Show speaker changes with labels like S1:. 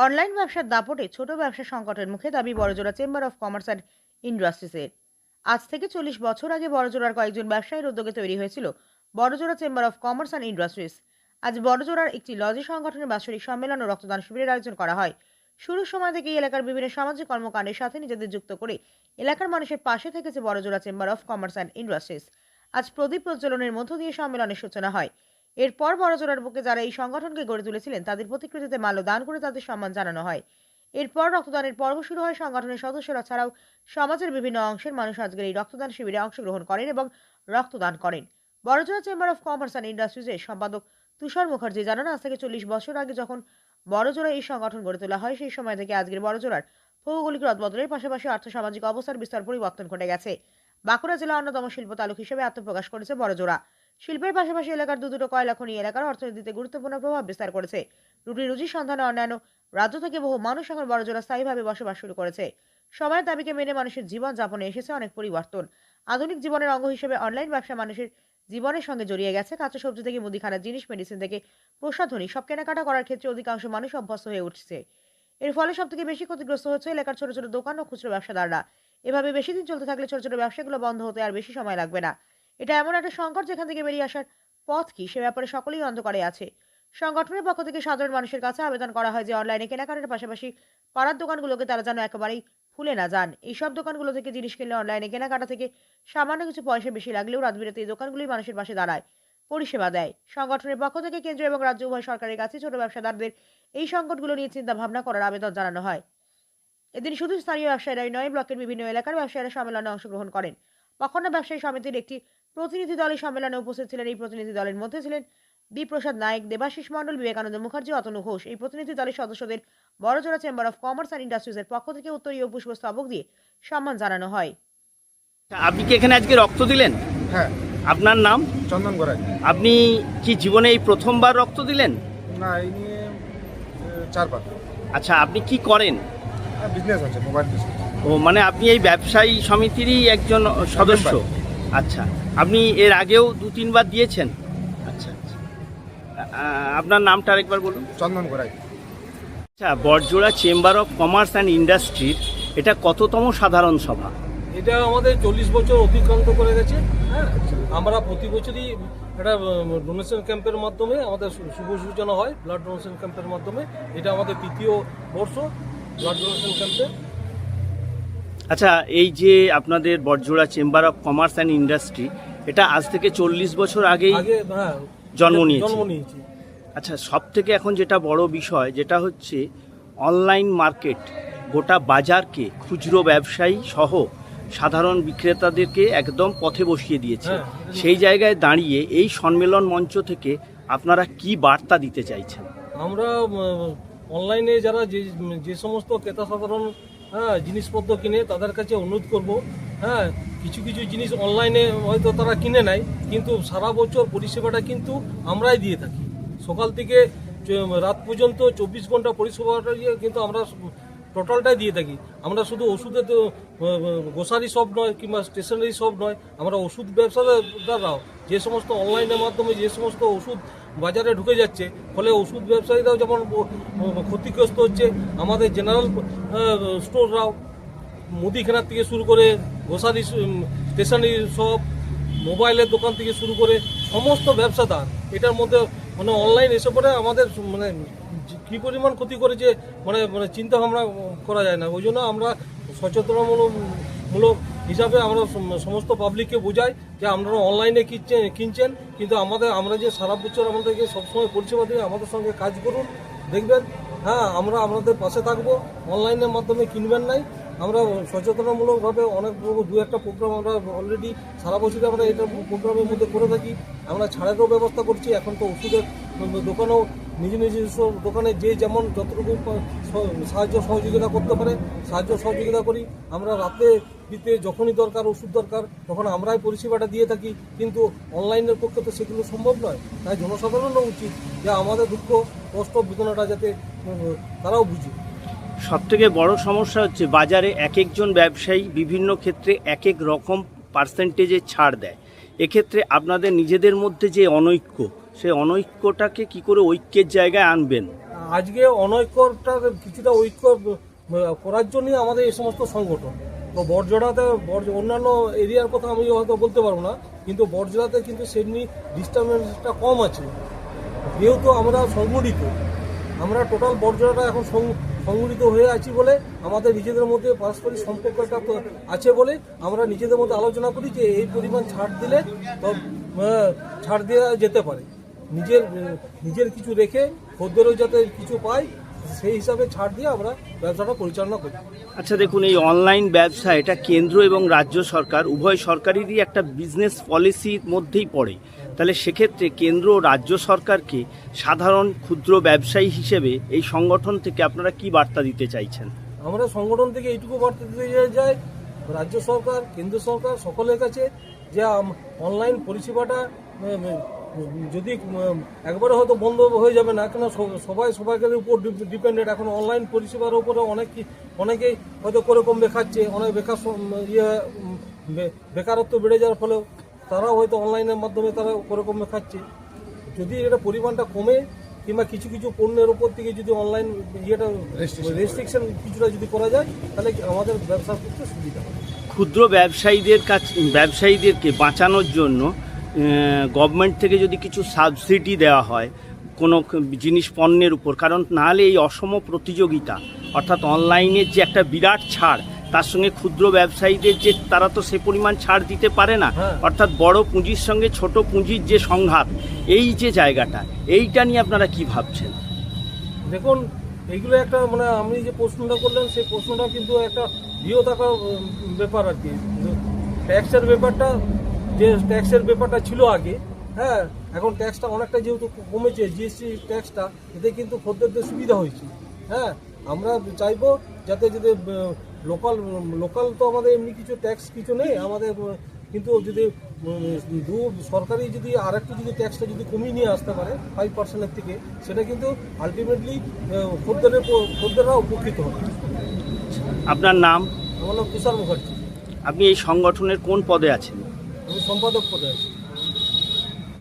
S1: Online ব্যবসার দাপটে ছোট ব্যবসা সংকটের মুখে, দাবি Barjora chamber of commerce and ইন্ডাস্ট্রিজের। আজ থেকে 40 বছর আগে বড়জোড়ার কয়েকজন ব্যবসায়ীর উদ্যোগে তৈরি হয়েছিল Barjora chamber of commerce and industries. আজ বড়জোড়ার একটি লজে সংগঠনের বাৎসরিক সম্মেলন ও রক্তদান শিবিরের আয়োজন করা হয়। শুরুর সময় থেকেই এলাকার বিভিন্ন সামাজিক কর্মকাণ্ডের সাথে নিজেদের যুক্ত করে এলাকার মানুষের পাশে থেকেছে Barjora chamber of commerce and industries. আজ প্রদীপ প্রজ্বলনের মধ্য দিয়ে সম্মেলনের সূচনা হয়। এরপর বড়জোড়ার বুকে যারা এই সংগঠনকে গড়ে তুলেছিলেন তাদের প্রতিকৃতিতে মাল্য দান করে তাদের সম্মান জানানো হয়। এরপর রক্তদানের পর্ব শুরু হয়। সংগঠনের সদস্যরা ছাড়াও সমাজের বিভিন্ন অংশের মানুষ আজকের এই রক্তদান শিবিরে অংশগ্রহণ করেন এবং রক্তদান করেন। Barjora chamber of commerce and ইন্ডাস্ট্রিজের সম্পাদক তুষার মুখার্জি জানান, আজ থেকে 40 বছর আগে যখন বড়জোড়া এই সংগঠন গড়ে তোলা হয়, সেই সময় থেকে আজকের বড়জোড়ার ভৌগোলিক রদবদলের পাশাপাশি আর্থসামাজিক অবস্থার বিস্তার পরিবর্তন ঘটে গেছে। বাঁকুড়া জেলা অন্যতম শিল্প তালুক হিসেবে আত্মপ্রকাশ করেছে বড়জোড়া। শিল্পের পাশাপাশি এলাকার দুটো কয়লা খনি এলাকার অর্থনীতিতে গুরুত্বপূর্ণ প্রভাব বিস্তার করেছে। রুজির সন্ধানে অন্যান্য রাজ্য থেকে বহু মানুষ এখন বড়জোড়া স্থায়ীভাবে বসবাস শুরু করেছে। সময়ের দাবিকে মেনে মানুষের জীবন যাপনে এসেছে অনেক পরিবর্তন। আধুনিক জীবনের অঙ্গ হিসেবে অনলাইন ব্যবসা মানুষের জীবনের সঙ্গে জড়িয়ে গেছে। কাঁচা সবজি থেকে মুদিখানার জিনিস, মেডিসিন থেকে প্রসাধনী, সব কেনাকাটা করার ক্ষেত্রে অধিকাংশ মানুষ অভ্যস্ত হয়ে উঠছে। এর ফলে সবথেকে বেশি ক্ষতিগ্রস্ত হচ্ছে এলাকার ছোট ছোট দোকান ও খুচরো ব্যবসাদাররা। এভাবে বেশি দিন চলতে থাকলে ছোট ছোট ব্যবসাগুলো বন্ধ হতে আর বেশি সময় লাগবে না। এটা এমন একটা সংকট যেখান থেকে বেরিয়ে আসার পথ কি সে ব্যাপারে সকলেই অন্ধকারে আছে। সংগঠনের পক্ষ থেকে সাধারণ মানুষের কাছে আবেদন করা হয় যে অনলাইনে কেনাকাটার পাশাপাশি পাড়ার দোকানগুলোকে তারা যেন একেবারেই ভুলে না যান। এইসব দোকানগুলো থেকে জিনিস কিনলে অনলাইনে কেনাকাটা থেকে সামান্য কিছু পয়সা বেশি লাগলেও রাতবিরাতে এই দোকানগুলি মানুষের পাশে দাঁড়ায়, পরিষেবা দেয়। সংগঠনের পক্ষ থেকে কেন্দ্র এবং রাজ্য উভয় সরকারের কাছে ছোট ব্যবসাদারদের এই সংকটগুলো নিয়ে চিন্তা ভাবনা করার আবেদন জানানো হয়। এদিন শুধু স্থানীয় ব্যবসায়ীরাই নয়, ব্লকের বিভিন্ন এলাকার ব্যবসায়ীরা সম্মেলনে অংশগ্রহণ করেন। পক্ষনা ব্যবসায়ী সমিতির একটি প্রতিনিধি দল এই সম্মেলনে উপস্থিত ছিলেন। এই প্রতিনিধি দলের মধ্যে ছিলেন বি প্রসাদ নায়েক, দেবাশিস মণ্ডল, বিবেকানন্দ মুখার্জি, অতনু ঘোষ। এই প্রতিনিধি দলের সদস্যদের Barjora chamber of commerce and ইন্ডাস্ট্রিজের পক্ষ থেকে উত্তরীয় পুষ্পস্তবক দিয়ে সম্মান জানানো হয়।
S2: আপনি কি এখানে আজকে রক্ত দিলেন?
S3: হ্যাঁ।
S2: আপনার নাম?
S3: চন্দন গড়াই।
S2: আপনি কি জীবনে এই প্রথমবার রক্ত দিলেন?
S3: না, এই নিয়ে 4 বার।
S2: আচ্ছা, আপনি কি করেন?
S3: বিজনেস আছে, মোবাইল বিজনেস।
S2: ও, মানে আপনি এই ব্যবসায়ী সমিতিরই একজন সদস্য? আচ্ছা, আপনি এর আগেও 2-3 বার দিয়েছেন? আচ্ছা আচ্ছা। আপনার নামটা আরেকবার বলুন।
S3: চন্দন গড়াই।
S2: আচ্ছা, Barjora chamber of commerce and ইন্ডাস্ট্রির এটা কততম সাধারণ সভা?
S4: এটা আমাদের 40 বছর অতিক্রান্ত করে গেছে। হ্যাঁ, আমরা প্রতি বছরই একটা ডোনেশন ক্যাম্পের মাধ্যমে আমাদের শুভ সূচনা হয়, ব্লাড ডোনেশন ক্যাম্পের মাধ্যমে। এটা আমাদের 3য় বর্ষ ব্লাড ডোনেশন ক্যাম্পে।
S2: আচ্ছা, এই যে আপনাদের Barjora chamber of commerce and industry, এটা আজ থেকে 40 বছর আগেই জন্ম নিয়েছে। আচ্ছা, সব থেকে এখন যেটা বড় বিষয় যেটা হচ্ছে অনলাইন মার্কেট গোটা বাজারকে, খুচরো ব্যবসায়ী সহ সাধারণ বিক্রেতাদেরকে একদম পথে বসিয়ে দিয়েছে। সেই জায়গায় দাঁড়িয়ে এই সম্মেলন মঞ্চ থেকে আপনারা কি বার্তা দিতে চাইছেন?
S4: আমরা অনলাইনে যারা যে সমস্ত ক্রেতা সাধারণ জিনিসপত্র কিনে তাদের কাছে অনুরোধ করব, হ্যাঁ, কিছু কিছু জিনিস অনলাইনে হয়তো তারা কিনে নেয়, কিন্তু সারা বছর পরিষেবাটা কিন্তু আমরাই দিয়ে থাকি। সকাল থেকে রাত পর্যন্ত 24 ঘন্টা পরিষেবাটা কিন্তু আমরা টোটালটাই দিয়ে থাকি। আমরা শুধু ওষুধে তো গ্রোসারি শপ নয় কিংবা স্টেশনারি শপ নয়, আমরা ওষুধ ব্যবসাদাররাও যে সমস্ত অনলাইনের মাধ্যমে যে সমস্ত ওষুধ বাজারে ঢুকে যাচ্ছে, ফলে ওষুধ ব্যবসায়ীরাও যেমন ক্ষতিগ্রস্ত হচ্ছে, আমাদের জেনারেল স্টোররাও, মুদিখানার থেকে শুরু করে গ্রোসারি, স্টেশনারি শপ, মোবাইলের দোকান থেকে শুরু করে সমস্ত ব্যবসাদার এটার মধ্যে মানে অনলাইন এসে পড়ে আমাদের মানে কী পরিমাণ ক্ষতি করেছে মানে মানে চিন্তা ভাবনা করা যায় না। ওই জন্য আমরা সচেতনমূলক হিসাবে আমরা সমস্ত পাবলিককে বোঝাই যে আপনারা অনলাইনে কিনছেন, কিন্তু আমরা যে সারা বছর আমাদেরকে সবসময় পরিষেবা দিয়ে আমাদের সঙ্গে কাজ করুন, দেখবেন, হ্যাঁ, আমরা আপনাদের পাশে থাকবো। অনলাইনের মাধ্যমে কিনবেন নাই। আমরা সচেতনমূলকভাবে অনেক 2-1টা প্রোগ্রাম আমরা অলরেডি সারা বছরই আমরা এটা প্রোগ্রামের মধ্যে করে থাকি। আমরা ছাড়েরও ব্যবস্থা করছি। এখন তো ওষুধের দোকানেও নিজস্ব দোকানে যে যেমন যতটুকু সাহায্য সহযোগিতা করতে পারে সাহায্য সহযোগিতা করি। আমরা রাতে দিতে যখনই দরকার, ওষুধ দরকার, তখন আমরাই পরিষেবাটা দিয়ে থাকি, কিন্তু অনলাইনের পক্ষে তো সেগুলো সম্ভব নয়। তাই জনসাধারণও উচিত যে আমাদের দুঃখ কষ্ট বেদনাটা যাতে তারাও বুঝে।
S2: সবথেকে বড় সমস্যা হচ্ছে বাজারে এক একজন ব্যবসায়ী বিভিন্ন ক্ষেত্রে এক এক রকম পার্সেন্টেজে ছাড় দেয়। এক্ষেত্রে আপনাদের নিজেদের মধ্যে যে অনৈক্য, সেই অনৈক্যটাকে কি করে ঐক্যের জায়গায় আনবেন?
S4: আজকে অনৈক্যটা কিছুটা ঐক্য করার জন্যই আমাদের এই সমস্ত সংগঠন। তো বড়জোড়াতে অন্যান্য এরিয়ার কথা আমি হয়তো বলতে পারবো না, কিন্তু বড়জোড়াতে কিন্তু সেমনি ডিস্টার্বেন্সটা কম আছে, যেহেতু আমরা সংগঠিত। আমরা টোটাল বড়জোড়াটা এখন সংগঠিত হয়ে আছি বলে আমাদের নিজেদের মধ্যে পারস্পরিক সম্পর্কটা তো আছে বলে আমরা নিজেদের মধ্যে আলোচনা করি যে এই পরিমাণ ছাড় দিলে তো ছাড় দেওয়া যেতে পারে, নিজের কিছু রেখে খদ্দেরও যাতে কিছু পায় সেই হিসাবে ছাড় দিয়ে আমরা ব্যবসাটা পরিচালনা করি।
S2: আচ্ছা দেখুন, এই অনলাইন ব্যবসা এটা কেন্দ্র এবং রাজ্য সরকার উভয় সরকারেরই একটা বিজনেস পলিসির মধ্যেই পড়ে। তাহলে সেক্ষেত্রে কেন্দ্র ও রাজ্য সরকারকে সাধারণ ক্ষুদ্র ব্যবসায়ী হিসেবে এই সংগঠন থেকে আপনারা কি বার্তা দিতে চাইছেন?
S4: আমরা সংগঠন থেকে এইটুকু বার্তা দিতে যাই রাজ্য সরকার, কেন্দ্র সরকার সকলের কাছে, যে অনলাইন পরিষেবাটা যদি একবারে হয়তো বন্ধ হয়ে যাবে না, কেন সবাইকার উপর ডিপেন্ডেন্ট। এখন অনলাইন পরিষেবার উপরে অনেকেই হয়তো করে কমবে খাচ্ছে, অনেক বেকারত্ব বেড়ে যাওয়ার ফলেও তারাও হয়তো অনলাইনের মাধ্যমে তারা করে কমবে খাচ্ছে। যদি এটা পরিমাণটা কমে কিংবা কিছু পণ্যের উপর থেকে যদি অনলাইন রেস্ট্রিকশন কিছুটা যদি করা যায়, তাহলে আমাদের ব্যবসা করতে সুবিধা হবে।
S2: ক্ষুদ্র ব্যবসায়ীদেরকে বাঁচানোর জন্য গভর্নমেন্ট থেকে যদি কিছু সাবসিডি দেওয়া হয় কোনো জিনিস পণ্যের উপর, কারণ নাহলে এই অসম প্রতিযোগিতা অর্থাৎ অনলাইনের যে একটা বিরাট ছাড়, তার সঙ্গে ক্ষুদ্র ব্যবসায়ীদের যে তারা তো সে পরিমাণ ছাড় দিতে পারে না, অর্থাৎ বড় পুঁজির সঙ্গে ছোট পুঁজির যে সংঘাত, এই যে জায়গাটা, এইটা নিয়ে আপনারা কি ভাবছেন?
S4: দেখুন, এইগুলো একটা মানে আপনি যে প্রশ্নটা করলেন সেই প্রশ্নটা কিন্তু একটা বৃহদাকার ব্যাপার আর কি। ট্যাক্সের ব্যাপারটা ছিল আগে, হ্যাঁ, এখন ট্যাক্সটা অনেকটা যেহেতু কমেছে, জিএসটি ট্যাক্সটা, এতে কিন্তু খদ্দেরদের সুবিধা হয়েছে। হ্যাঁ, আমরা চাইবো যাতে লোকাল তো আমাদের এমনি কিছু ট্যাক্স কিছু নেই আমাদের, কিন্তু যদি সরকারি যদি আরেকটু যদি ট্যাক্সটা যদি কমিয়ে নিয়ে আসতে পারে 5% থেকে, সেটা কিন্তু আলটিমেটলি খদ্দেররা উপকৃত হবে।
S2: আপনার নাম?
S4: আমার নাম তুষার মুখার্জি।
S2: আপনি এই সংগঠনের কোন পদে আছেন?
S4: আমি সম্পাদক পদে আছি।